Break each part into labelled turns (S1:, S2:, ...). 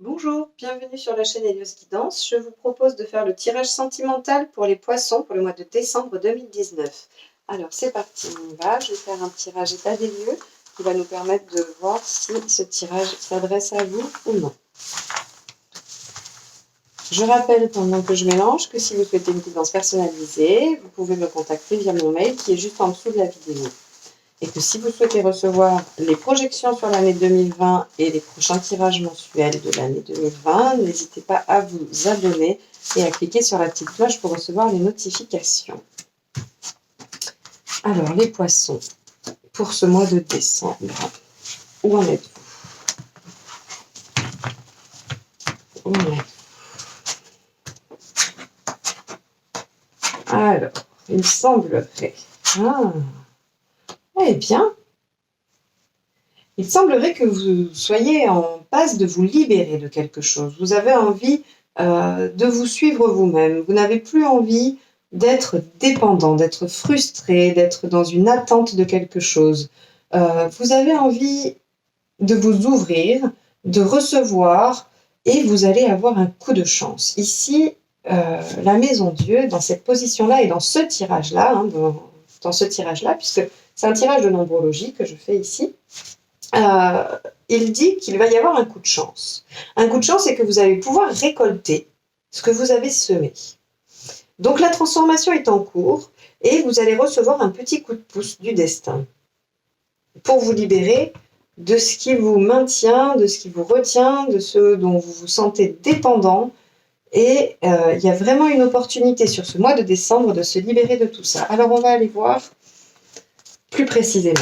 S1: Bonjour, bienvenue sur la chaîne Helios Guidance. Je vous propose de faire le tirage sentimental pour les poissons pour le mois de décembre 2019. Alors c'est parti, on y va. Je vais faire un tirage état des lieux qui va nous permettre de voir si ce tirage s'adresse à vous ou non. Je rappelle pendant que je mélange que si vous souhaitez une guidance personnalisée, vous pouvez me contacter via mon mail qui est juste en dessous de la vidéo. Et que si vous souhaitez recevoir les projections sur l'année 2020 et les prochains tirages mensuels de l'année 2020, n'hésitez pas à vous abonner et à cliquer sur la petite cloche pour recevoir les notifications. Alors, les poissons, pour ce mois de décembre, où en êtes-vous? Où en êtes-vous? Alors, il semblerait... eh bien, il semblerait que vous soyez en passe de vous libérer de quelque chose. Vous avez envie de vous suivre vous-même. Vous n'avez plus envie d'être dépendant, d'être frustré, d'être dans une attente de quelque chose. Vous avez envie de vous ouvrir, de recevoir, et vous allez avoir un coup de chance. Ici, la Maison Dieu, dans cette position-là et dans ce tirage-là, dans ce tirage-là, puisque c'est un tirage de nombrologie que je fais ici, il dit qu'il va y avoir un coup de chance. Un coup de chance, c'est que vous allez pouvoir récolter ce que vous avez semé. Donc la transformation est en cours et vous allez recevoir un petit coup de pouce du destin pour vous libérer de ce qui vous maintient, de ce qui vous retient, de ce dont vous vous sentez dépendant. Et il y a vraiment une opportunité sur ce mois de décembre de se libérer de tout ça. Alors on va aller voir plus précisément.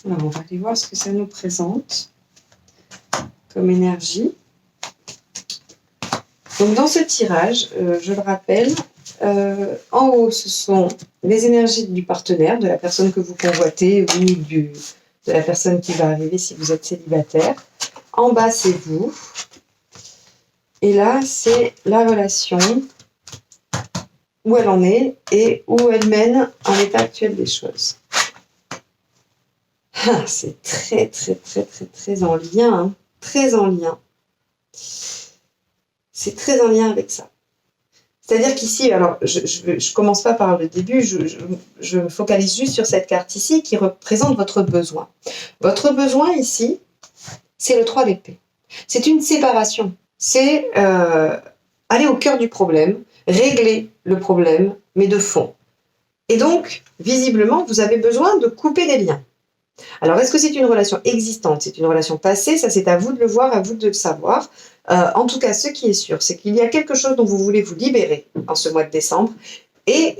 S1: Alors, on va aller voir ce que ça nous présente comme énergie. Donc, dans ce tirage, je le rappelle, en haut, ce sont les énergies du partenaire, de la personne que vous convoitez ou de la personne qui va arriver si vous êtes célibataire. En bas, c'est vous. Et là, c'est la relation, où elle en est et où elle mène en l'état actuel des choses. Ah, c'est très, très, très, très, très en lien, hein, très en lien. C'est très en lien avec ça. C'est-à-dire qu'ici, alors je commence pas par le début, je me focalise juste sur cette carte ici qui représente votre besoin. Votre besoin ici, c'est le 3 d'épée. C'est une séparation. C'est aller au cœur du problème, régler le problème, mais de fond. Et donc, visiblement, vous avez besoin de couper des liens. Alors, est-ce que c'est une relation existante? C'est une relation passée? Ça, c'est à vous de le voir, à vous de le savoir. En tout cas, ce qui est sûr, c'est qu'il y a quelque chose dont vous voulez vous libérer en ce mois de décembre. Et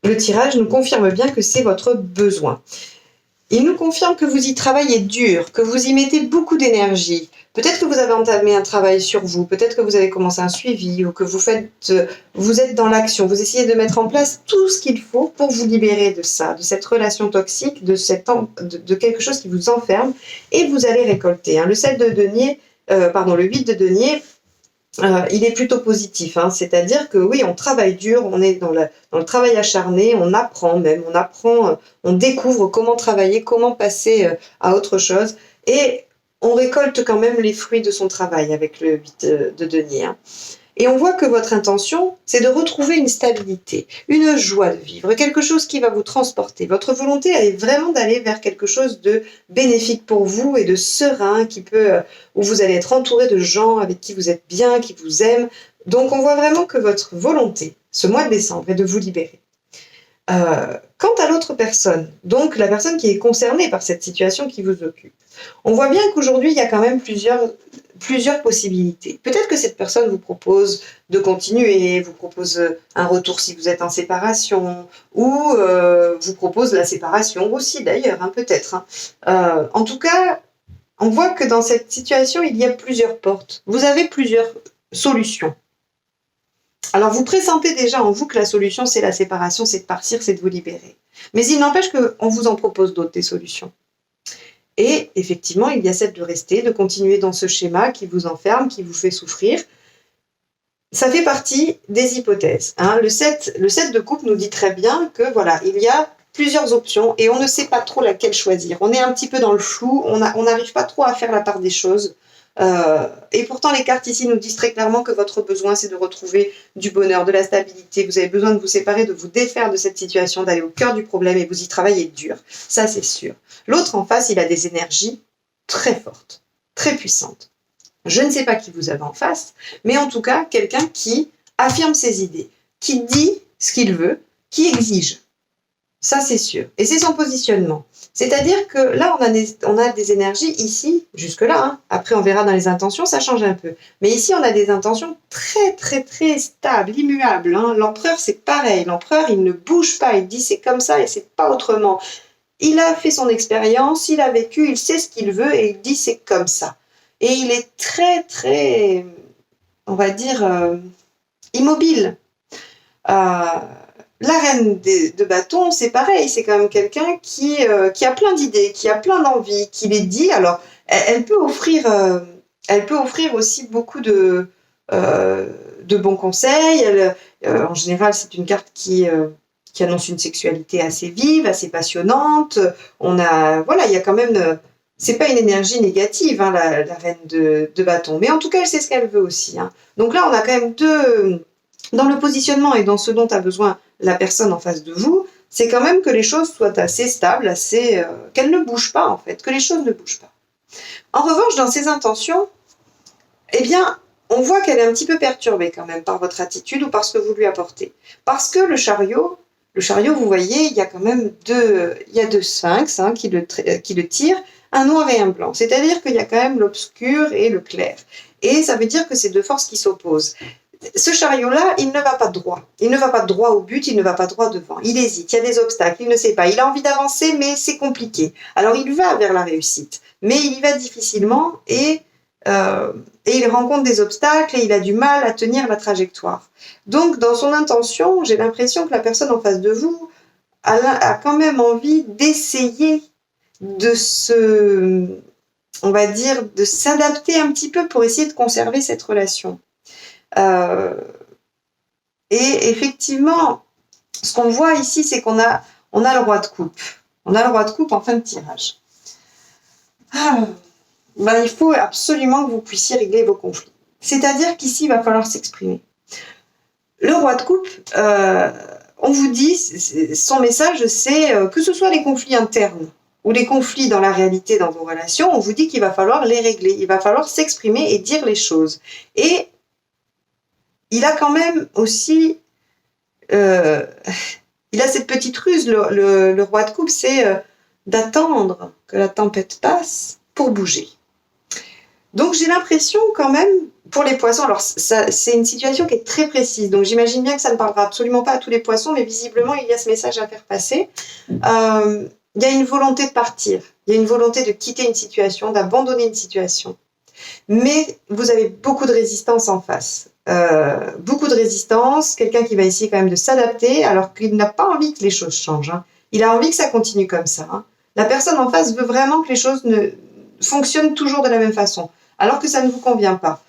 S1: le tirage nous confirme bien que c'est votre besoin. Il nous confirme que vous y travaillez dur, que vous y mettez beaucoup d'énergie. Peut-être que vous avez entamé un travail sur vous, peut-être que vous avez commencé un suivi ou que vous êtes dans l'action, vous essayez de mettre en place tout ce qu'il faut pour vous libérer de ça, de cette relation toxique, de quelque chose qui vous enferme et vous allez récolter. Le 7 de denier, le 8 de denier, il est plutôt positif, c'est-à-dire que oui, on travaille dur, on est dans le travail acharné, on apprend, on découvre comment travailler, comment passer à autre chose, et on récolte quand même les fruits de son travail avec le 8 de denier. Et on voit que votre intention, c'est de retrouver une stabilité, une joie de vivre, quelque chose qui va vous transporter. Votre volonté est vraiment d'aller vers quelque chose de bénéfique pour vous et de serein, où vous allez être entouré de gens avec qui vous êtes bien, qui vous aiment. Donc on voit vraiment que votre volonté, ce mois de décembre, est de vous libérer. Quant à l'autre personne, donc la personne qui est concernée par cette situation qui vous occupe, on voit bien qu'aujourd'hui, il y a quand même plusieurs possibilités. Peut-être que cette personne vous propose de continuer, vous propose un retour si vous êtes en séparation, ou vous propose la séparation aussi d'ailleurs, peut-être. En tout cas, on voit que dans cette situation, il y a plusieurs portes. Vous avez plusieurs solutions. Alors, vous pressentez déjà en vous que la solution, c'est la séparation, c'est de partir, c'est de vous libérer. Mais il n'empêche qu'on vous en propose d'autres, des solutions. Et effectivement, il y a celle de rester, de continuer dans ce schéma qui vous enferme, qui vous fait souffrir. Ça fait partie des hypothèses. Le 7 de coupe nous dit très bien que voilà, il y a plusieurs options et on ne sait pas trop laquelle choisir. On est un petit peu dans le flou, on n'arrive pas trop à faire la part des choses. Et pourtant, les cartes ici nous disent très clairement que votre besoin, c'est de retrouver du bonheur, de la stabilité. Vous avez besoin de vous séparer, de vous défaire de cette situation, d'aller au cœur du problème et vous y travaillez dur. Ça, c'est sûr. L'autre en face, il a des énergies très fortes, très puissantes. Je ne sais pas qui vous avez en face, mais en tout cas, quelqu'un qui affirme ses idées, qui dit ce qu'il veut, qui exige. Ça, c'est sûr. Et c'est son positionnement. C'est-à-dire que là, on a des énergies ici, jusque-là. Après, on verra dans les intentions, ça change un peu. Mais ici, on a des intentions très, très, très stables, immuables. L'empereur, c'est pareil. L'empereur, il ne bouge pas. Il dit c'est comme ça et c'est pas autrement. Il a fait son expérience, il a vécu, il sait ce qu'il veut et il dit c'est comme ça. Et il est très, très, on va dire, immobile. La reine de bâton, c'est pareil, c'est quand même quelqu'un qui a plein d'idées, qui a plein d'envies, qui les dit. Alors, elle peut offrir aussi beaucoup de bons conseils. En général, c'est une carte qui annonce une sexualité assez vive, assez passionnante. Voilà, il y a quand même. C'est pas une énergie négative, la reine de bâton. Mais en tout cas, elle sait ce qu'elle veut aussi. Donc là, on a quand même deux. Dans le positionnement et dans ce dont a besoin la personne en face de vous, c'est quand même que les choses soient assez stables, qu'elles ne bougent pas en fait, que les choses ne bougent pas. En revanche, dans ses intentions, eh bien, on voit qu'elle est un petit peu perturbée quand même par votre attitude ou par ce que vous lui apportez. Parce que le chariot, vous voyez, il y a quand même deux sphinx qui le tirent, un noir et un blanc. C'est-à-dire qu'il y a quand même l'obscur et le clair. Et ça veut dire que c'est deux forces qui s'opposent. Ce chariot-là, il ne va pas droit. Il ne va pas droit au but, il ne va pas droit devant. Il hésite, il y a des obstacles, il ne sait pas. Il a envie d'avancer, mais c'est compliqué. Alors, il va vers la réussite, mais il y va difficilement et il rencontre des obstacles et il a du mal à tenir la trajectoire. Donc, dans son intention, j'ai l'impression que la personne en face de vous a quand même envie d'essayer de de s'adapter un petit peu pour essayer de conserver cette relation. Et effectivement, ce qu'on voit ici, c'est qu'on a le roi de coupe. On a le roi de coupe en fin de tirage. Il faut absolument que vous puissiez régler vos conflits. C'est-à-dire qu'ici, il va falloir s'exprimer. Le roi de coupe, on vous dit, son message, c'est que ce soit les conflits internes ou les conflits dans la réalité, dans vos relations, on vous dit qu'il va falloir les régler. Il va falloir s'exprimer et dire les choses. Et il a quand même aussi, il a cette petite ruse, le roi de coupe, c'est d'attendre que la tempête passe pour bouger. Donc j'ai l'impression quand même, pour les poissons, alors c'est une situation qui est très précise, donc j'imagine bien que ça ne parlera absolument pas à tous les poissons, mais visiblement il y a ce message à faire passer. Il y a une volonté de partir, il y a une volonté de quitter une situation, d'abandonner une situation. Mais vous avez beaucoup de résistance en face. Beaucoup de résistance, quelqu'un qui va essayer quand même de s'adapter alors qu'il n'a pas envie que les choses changent. Il a envie que ça continue comme ça. La personne en face veut vraiment que les choses fonctionnent toujours de la même façon, alors que ça ne vous convient pas.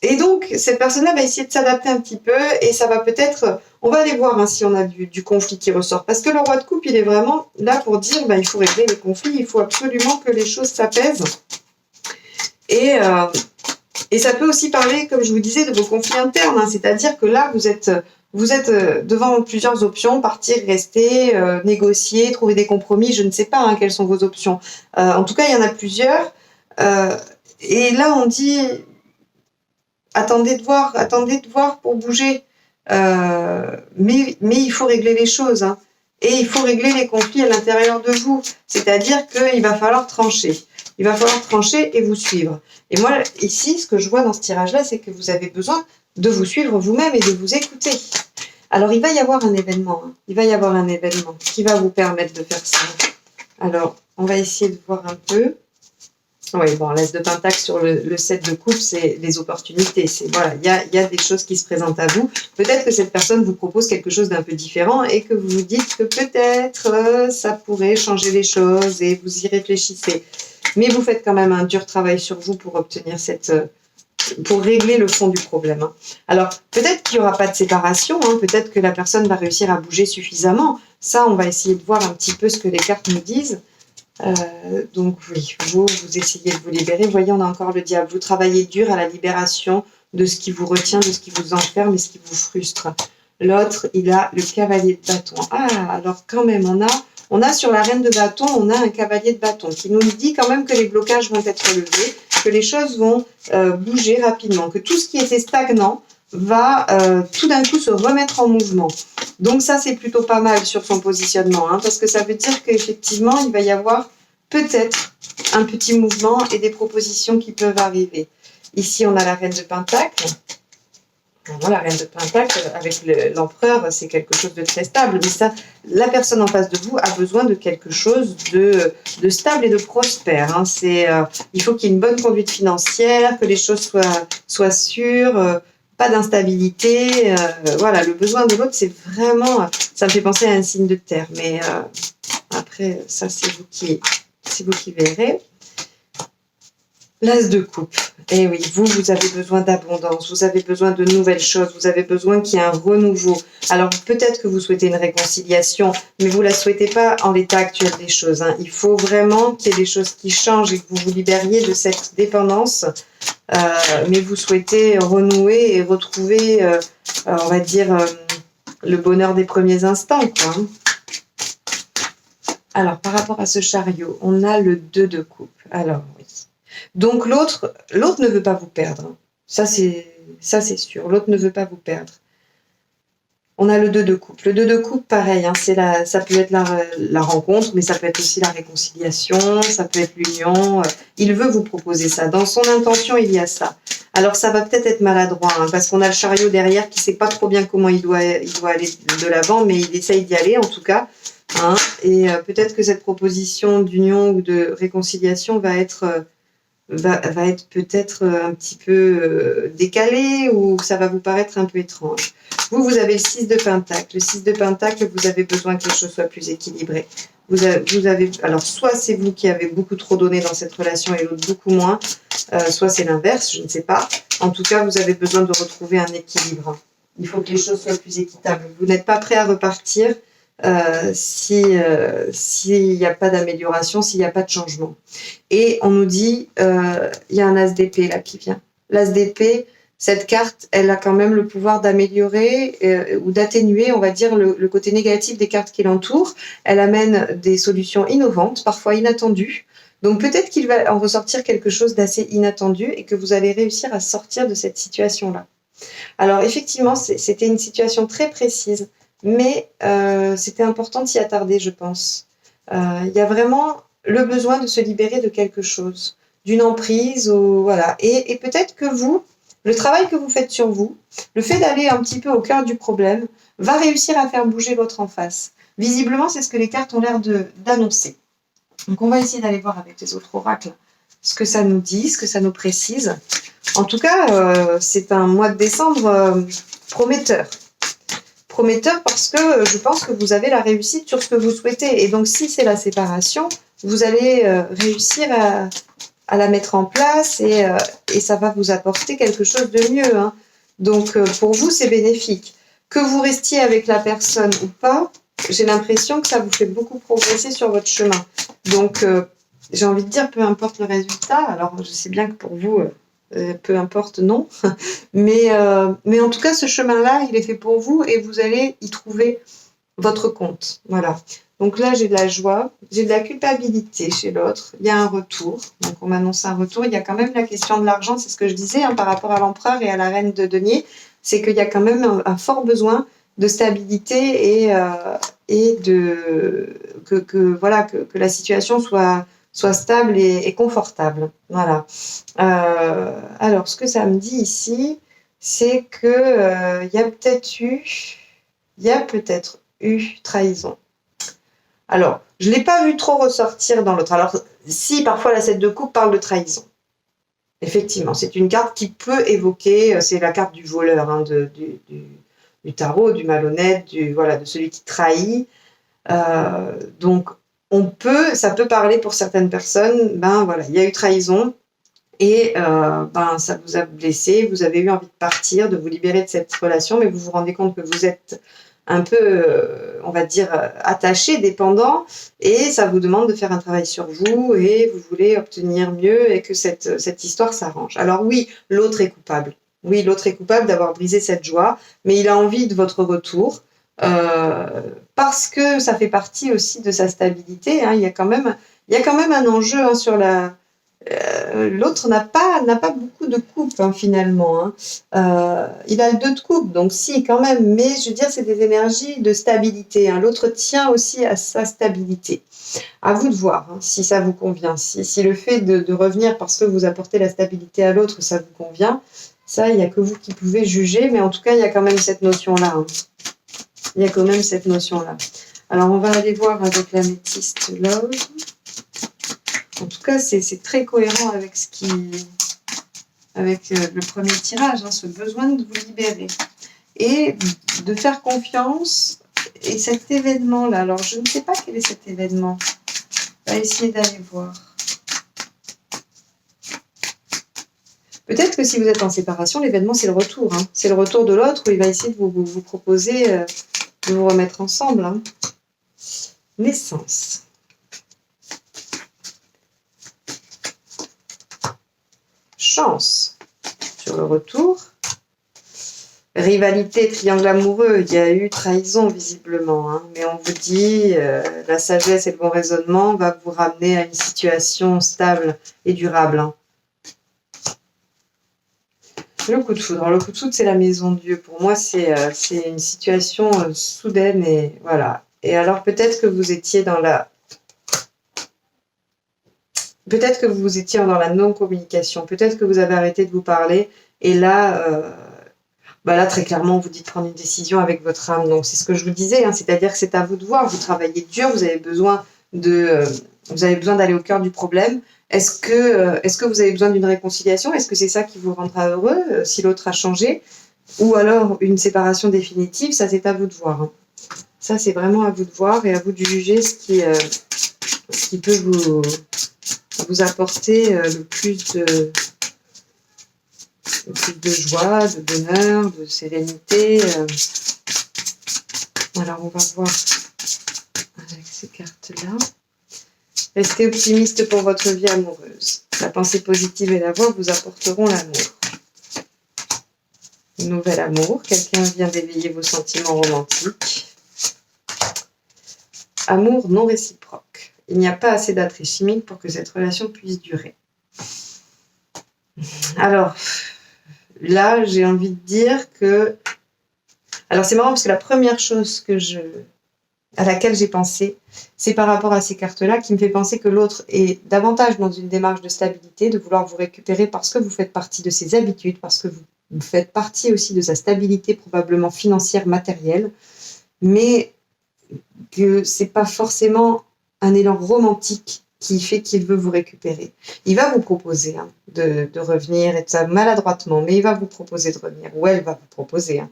S1: Et donc, cette personne-là va essayer de s'adapter un petit peu et ça va peut-être... On va aller voir si on a du conflit qui ressort. Parce que le roi de coupe, il est vraiment là pour dire il faut régler les conflits, il faut absolument que les choses s'apaisent. Et ça peut aussi parler, comme je vous disais, de vos conflits internes. C'est-à-dire que là, vous êtes devant plusieurs options, partir, rester, négocier, trouver des compromis. Je ne sais pas quelles sont vos options. En tout cas, il y en a plusieurs. Et là, on dit, attendez de voir pour bouger. Mais il faut régler les choses. Et il faut régler les conflits à l'intérieur de vous. C'est-à-dire qu'il va falloir trancher. Il va falloir trancher et vous suivre. Et moi, ici, ce que je vois dans ce tirage-là, c'est que vous avez besoin de vous suivre vous-même et de vous écouter. Alors, il va y avoir un événement. Il va y avoir un événement qui va vous permettre de faire ça. Alors, on va essayer de voir un peu. Oui, bon, l'As de Pentacle sur le 7 de coupe, c'est les opportunités. C'est voilà, il y a des choses qui se présentent à vous. Peut-être que cette personne vous propose quelque chose d'un peu différent et que vous vous dites que peut-être ça pourrait changer les choses et vous y réfléchissez. Mais vous faites quand même un dur travail sur vous pour obtenir pour régler le fond du problème. Hein. Alors, peut-être qu'il n'y aura pas de séparation, hein, peut-être que la personne va réussir à bouger suffisamment. Ça, on va essayer de voir un petit peu ce que les cartes nous disent. Donc oui, vous essayez de vous libérer. Vous voyez, on a encore le diable. Vous travaillez dur à la libération de ce qui vous retient, de ce qui vous enferme et ce qui vous frustre. L'autre, il a le cavalier de bâton. Ah, alors quand même, on a sur la reine de bâton, on a un cavalier de bâton qui nous dit quand même que les blocages vont être levés, que les choses vont bouger rapidement, que tout ce qui était stagnant va tout d'un coup se remettre en mouvement. Donc ça, c'est plutôt pas mal sur son positionnement, hein, parce que ça veut dire qu'effectivement, il va y avoir peut-être un petit mouvement et des propositions qui peuvent arriver. Ici, on a la reine de Pentacle. Alors, la reine de Pentacle, avec l'empereur, c'est quelque chose de très stable. Mais ça, la personne en face de vous a besoin de quelque chose de stable et de prospère. Hein. Il faut qu'il y ait une bonne conduite financière, que les choses soient sûres, pas d'instabilité. Voilà, le besoin de l'autre, c'est vraiment... ça me fait penser à un signe de terre. Mais après, ça, c'est vous qui verrez. L'As de coupe. Eh oui, vous avez besoin d'abondance, vous avez besoin de nouvelles choses, vous avez besoin qu'il y ait un renouveau. Alors peut-être que vous souhaitez une réconciliation, mais vous ne la souhaitez pas en l'état actuel des choses. Hein. Il faut vraiment qu'il y ait des choses qui changent et que vous vous libériez de cette dépendance. Mais vous souhaitez renouer et retrouver, on va dire, le bonheur des premiers instants, quoi. Hein. Alors, par rapport à ce chariot, on a le 2 de coupe. Alors, oui. Donc, l'autre ne veut pas vous perdre. Ça, c'est sûr. L'autre ne veut pas vous perdre. On a le 2 de coupe. Le 2 de coupe, pareil, hein, ça peut être la rencontre, mais ça peut être aussi la réconciliation, ça peut être l'union. Il veut vous proposer ça. Dans son intention, il y a ça. Alors, ça va peut-être être maladroit, hein, parce qu'on a le chariot derrière qui ne sait pas trop bien comment il doit aller de l'avant, mais il essaye d'y aller, en tout cas. Hein, et peut-être que cette proposition d'union ou de réconciliation va être peut-être un petit peu décalée ou ça va vous paraître un peu étrange. Vous avez le 6 de Pentacle. Le 6 de Pentacle, vous avez besoin que les choses soient plus équilibrées. Alors, soit c'est vous qui avez beaucoup trop donné dans cette relation et l'autre beaucoup moins, soit c'est l'inverse, je ne sais pas. En tout cas, vous avez besoin de retrouver un équilibre. Il faut que les choses soient plus équitables. Vous n'êtes pas prêt à repartir s'il n'y a pas d'amélioration, s'il n'y a pas de changement. Et on nous dit, il y a un As d'épée là qui vient. L'As d'épée, cette carte, elle a quand même le pouvoir d'améliorer ou d'atténuer, on va dire, le côté négatif des cartes qui l'entourent. Elle amène des solutions innovantes, parfois inattendues. Donc peut-être qu'il va en ressortir quelque chose d'assez inattendu et que vous allez réussir à sortir de cette situation-là. Alors effectivement, c'était une situation très précise, mais c'était important de s'y attarder, je pense. Il y a vraiment le besoin de se libérer de quelque chose, d'une emprise, voilà. Et peut-être que le travail que vous faites sur vous, le fait d'aller un petit peu au cœur du problème, va réussir à faire bouger l'autre en face. Visiblement, c'est ce que les cartes ont l'air d'annoncer. Donc on va essayer d'aller voir avec les autres oracles ce que ça nous dit, ce que ça nous précise. En tout cas, c'est un mois de décembre prometteur. Prometteur parce que je pense que vous avez la réussite sur ce que vous souhaitez. Et donc, si c'est la séparation, vous allez réussir à la mettre en place et ça va vous apporter quelque chose de mieux. Hein. Donc, pour vous, c'est bénéfique. Que vous restiez avec la personne ou pas, j'ai l'impression que ça vous fait beaucoup progresser sur votre chemin. Donc, j'ai envie de dire, peu importe le résultat. Alors, je sais bien que pour vous... peu importe, non. Mais en tout cas, ce chemin-là, il est fait pour vous et vous allez y trouver votre compte. Voilà. Donc là, j'ai de la joie, j'ai de la culpabilité chez l'autre. Il y a un retour. Donc, on m'annonce un retour. Il y a quand même la question de l'argent, c'est ce que je disais hein, par rapport à l'empereur et à la reine de denier. C'est qu'il y a quand même un fort besoin de stabilité et que la situation soit stable et confortable. Voilà. Alors, ce que ça me dit ici, c'est que y a peut-être eu trahison. Alors, je ne l'ai pas vu trop ressortir dans l'autre. Alors, si, parfois, la 7 de coupe parle de trahison. Effectivement, c'est une carte qui peut évoquer, c'est la carte du voleur, hein, du tarot, du malhonnête, voilà, de celui qui trahit. Donc, ça peut parler pour certaines personnes, ben voilà, il y a eu trahison et ça vous a blessé, vous avez eu envie de partir, de vous libérer de cette relation, mais vous vous rendez compte que vous êtes un peu, on va dire, attaché, dépendant, et ça vous demande de faire un travail sur vous et vous voulez obtenir mieux et que cette histoire s'arrange. Alors oui, l'autre est coupable. Oui, l'autre est coupable d'avoir brisé cette joie, mais il a envie de votre retour. Parce que ça fait partie aussi de sa stabilité, hein. Il y a quand même un enjeu, hein, sur l'autre n'a pas beaucoup de coupe, hein, finalement, hein. Il a le 2 de coupe, donc si, quand même, mais je veux dire, c'est des énergies de stabilité, hein. L'autre tient aussi à sa stabilité. À vous de voir, hein, si ça vous convient. Si le fait de revenir parce que vous apportez la stabilité à l'autre, ça vous convient, ça, il n'y a que vous qui pouvez juger, mais en tout cas, il y a quand même cette notion-là, hein. Il y a quand même cette notion-là. Alors, on va aller voir avec l'améthyste Love. En tout cas, c'est très cohérent avec le premier tirage, hein, ce besoin de vous libérer et de faire confiance. Et cet événement-là, alors je ne sais pas quel est cet événement. On va essayer d'aller voir. Peut-être que si vous êtes en séparation, l'événement, c'est le retour, hein. C'est le retour de l'autre où il va essayer de vous proposer de vous remettre ensemble, hein. Naissance. Chance sur le retour. Rivalité, triangle amoureux, il y a eu trahison visiblement, hein. Mais on vous dit, la sagesse et le bon raisonnement va vous ramener à une situation stable et durable, hein. Le coup de foudre. Alors, le coup de foudre, c'est la maison de Dieu. Pour moi, c'est une situation soudaine et voilà. Et alors, peut-être que vous étiez dans la non-communication. Peut-être que vous avez arrêté de vous parler. Et là, là, très clairement, on vous dit de prendre une décision avec votre âme. Donc, c'est ce que je vous disais, hein, c'est-à-dire que c'est à vous de voir. Vous travaillez dur, vous avez besoin d'aller au cœur du problème. Est-ce que vous avez besoin d'une réconciliation? Est-ce que c'est ça qui vous rendra heureux, si l'autre a changé? Ou alors une séparation définitive? Ça, c'est à vous de voir, hein. Ça, c'est vraiment à vous de voir et à vous de juger ce qui peut vous apporter le plus de joie, de bonheur, de sérénité. Alors, on va voir avec ces cartes-là. Restez optimiste pour votre vie amoureuse. La pensée positive et la voix vous apporteront l'amour. Nouvel amour. Quelqu'un vient d'éveiller vos sentiments romantiques. Amour non réciproque. Il n'y a pas assez d'attrait chimique pour que cette relation puisse durer. Alors, là, j'ai envie de dire que... Alors, c'est marrant parce que la première chose à laquelle j'ai pensé, c'est par rapport à ces cartes-là qui me fait penser que l'autre est davantage dans une démarche de stabilité, de vouloir vous récupérer parce que vous faites partie de ses habitudes, parce que vous faites partie aussi de sa stabilité probablement financière, matérielle, mais que c'est pas forcément un élan romantique qui fait qu'il veut vous récupérer. Il va vous proposer, hein, de revenir, et ça maladroitement, mais il va vous proposer de revenir, ou elle va vous proposer, hein.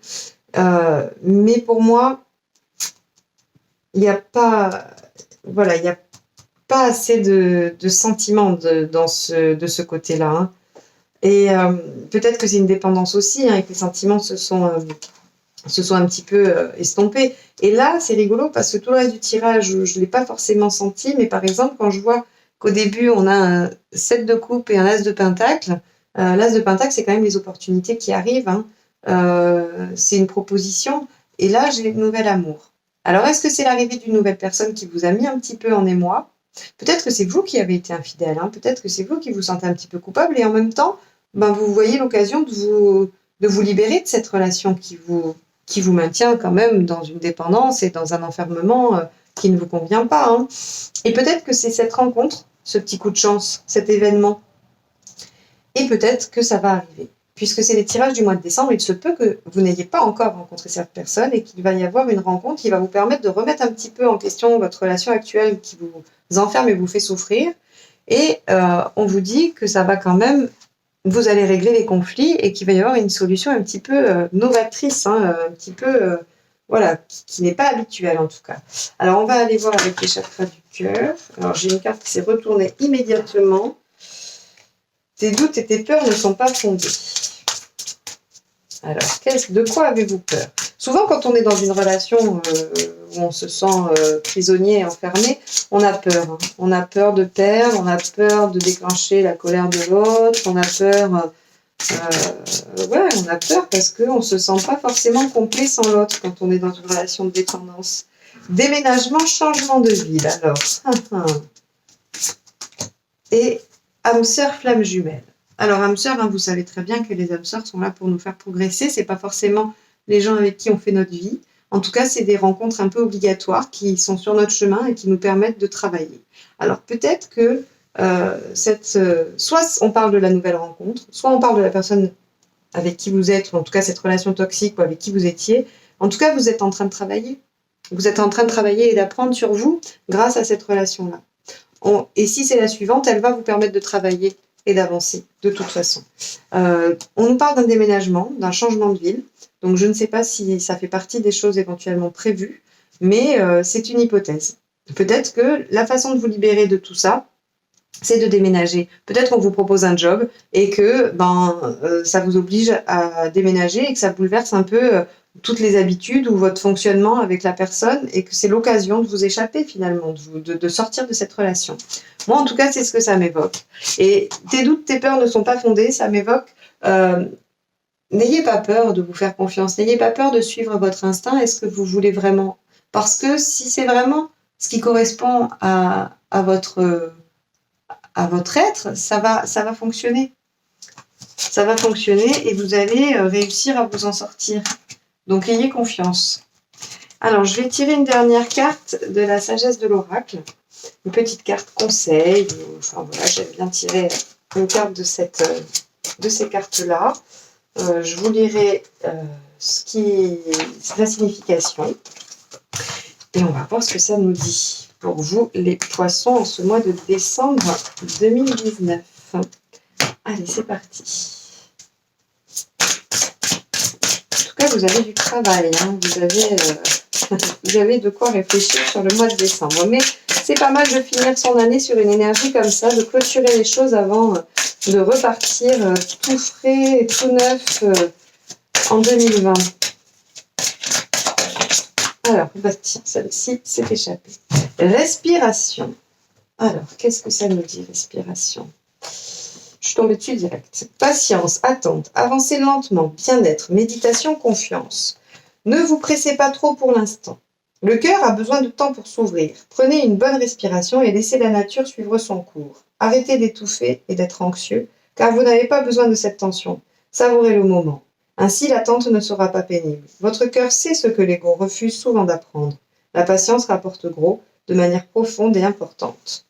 S1: Mais pour moi, il n'y a pas, voilà, il y a pas assez de sentiments de ce côté-là, hein. Et peut-être que c'est une dépendance aussi, hein, et que les sentiments se sont un petit peu estompés. Et là, c'est rigolo parce que tout le reste du tirage, je ne l'ai pas forcément senti, mais par exemple, quand je vois qu'au début, on a un 7 de coupe et un as de pentacle, l'as de pentacle, c'est quand même les opportunités qui arrivent, hein. C'est une proposition. Et là, j'ai le nouvel amour. Alors, est-ce que c'est l'arrivée d'une nouvelle personne qui vous a mis un petit peu en émoi? Peut-être que c'est vous qui avez été infidèle, hein. Peut-être que c'est vous qui vous sentez un petit peu coupable et en même temps, vous voyez l'occasion de vous libérer de cette relation qui vous maintient quand même dans une dépendance et dans un enfermement qui ne vous convient pas, hein. Et peut-être que c'est cette rencontre, ce petit coup de chance, cet événement. Et peut-être que ça va arriver. puisque c'est les tirages du mois de décembre, il se peut que vous n'ayez pas encore rencontré cette personne et qu'il va y avoir une rencontre qui va vous permettre de remettre un petit peu en question votre relation actuelle qui vous enferme et vous fait souffrir. Et on vous dit que ça va quand même, vous allez régler les conflits et qu'il va y avoir une solution un petit peu novatrice, hein, un petit peu, voilà, qui n'est pas habituelle en tout cas. Alors on va aller voir avec les chakras du cœur. Alors j'ai une carte qui s'est retournée immédiatement. Tes doutes et tes peurs ne sont pas fondés. Alors, de quoi avez-vous peur? Souvent, quand on est dans une relation où on se sent prisonnier et enfermé, on a peur. Hein. On a peur de perdre, on a peur de déclencher la colère de l'autre, on a peur... on a peur parce qu'on ne se sent pas forcément complet sans l'autre quand on est dans une relation de dépendance. Déménagement, changement de ville, alors. Et âme sœur, flamme jumelle. Alors, âme sœur, hein, vous savez très bien que les âmes sœurs sont là pour nous faire progresser. Ce n'est pas forcément les gens avec qui on fait notre vie. En tout cas, c'est des rencontres un peu obligatoires qui sont sur notre chemin et qui nous permettent de travailler. Alors, peut-être que soit on parle de la nouvelle rencontre, soit on parle de la personne avec qui vous êtes, ou en tout cas cette relation toxique ou avec qui vous étiez. En tout cas, vous êtes en train de travailler. Vous êtes en train de travailler et d'apprendre sur vous grâce à cette relation-là. Et si c'est la suivante, elle va vous permettre de travailler et d'avancer, de toute façon. On nous parle d'un déménagement, d'un changement de ville. Donc, je ne sais pas si ça fait partie des choses éventuellement prévues, mais c'est une hypothèse. Peut-être que la façon de vous libérer de tout ça, c'est de déménager. Peut-être qu'on vous propose un job et que ça vous oblige à déménager et que ça bouleverse un peu toutes les habitudes ou votre fonctionnement avec la personne et que c'est l'occasion de vous échapper finalement, de sortir de cette relation. Moi, en tout cas, c'est ce que ça m'évoque. Et tes doutes, tes peurs ne sont pas fondés, ça m'évoque... n'ayez pas peur de vous faire confiance, n'ayez pas peur de suivre votre instinct. Est-ce que vous voulez vraiment? Parce que si c'est vraiment ce qui correspond à votre être, ça va fonctionner. Ça va fonctionner et vous allez réussir à vous en sortir. Donc, ayez confiance. Alors, je vais tirer une dernière carte de la sagesse de l'oracle. Une petite carte conseil. Enfin, voilà, j'aime bien tirer une carte de ces cartes-là. Je vous lirai la signification. Et on va voir ce que ça nous dit pour vous, les poissons, en ce mois de décembre 2019. Allez, c'est parti. En tout cas, vous avez du travail. Hein. Vous avez de quoi réfléchir sur le mois de décembre. Mais c'est pas mal de finir son année sur une énergie comme ça, de clôturer les choses avant de repartir tout frais et tout neuf en 2020. Alors, tiens, celle-ci s'est échappée. Respiration. Alors, qu'est-ce que ça nous dit, respiration? Je suis tombée dessus direct. Patience, attente, avancez lentement, bien-être, méditation, confiance. Ne vous pressez pas trop pour l'instant. Le cœur a besoin de temps pour s'ouvrir. Prenez une bonne respiration et laissez la nature suivre son cours. Arrêtez d'étouffer et d'être anxieux, car vous n'avez pas besoin de cette tension. Savourez le moment. Ainsi, l'attente ne sera pas pénible. Votre cœur sait ce que l'ego refuse souvent d'apprendre. La patience rapporte gros, de manière profonde et importante.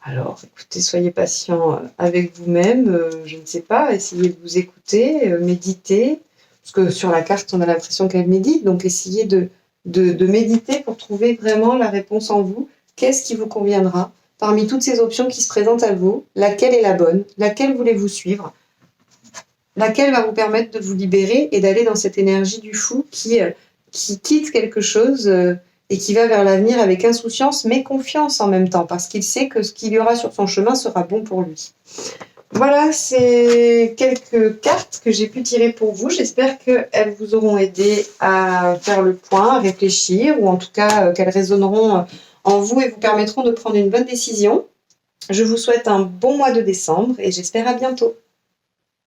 S1: Alors, écoutez, soyez patient avec vous-même, je ne sais pas, essayez de vous écouter, méditer, parce que sur la carte, on a l'impression qu'elle médite, donc essayez de méditer pour trouver vraiment la réponse en vous. Qu'est-ce qui vous conviendra? Parmi toutes ces options qui se présentent à vous, laquelle est la bonne? Laquelle voulez-vous suivre? Laquelle va vous permettre de vous libérer et d'aller dans cette énergie du fou qui quitte quelque chose et qui va vers l'avenir avec insouciance, mais confiance en même temps, parce qu'il sait que ce qu'il y aura sur son chemin sera bon pour lui. Voilà, c'est quelques cartes que j'ai pu tirer pour vous. J'espère qu'elles vous auront aidé à faire le point, à réfléchir, ou en tout cas qu'elles résonneront en vous et vous permettront de prendre une bonne décision. Je vous souhaite un bon mois de décembre et j'espère à bientôt.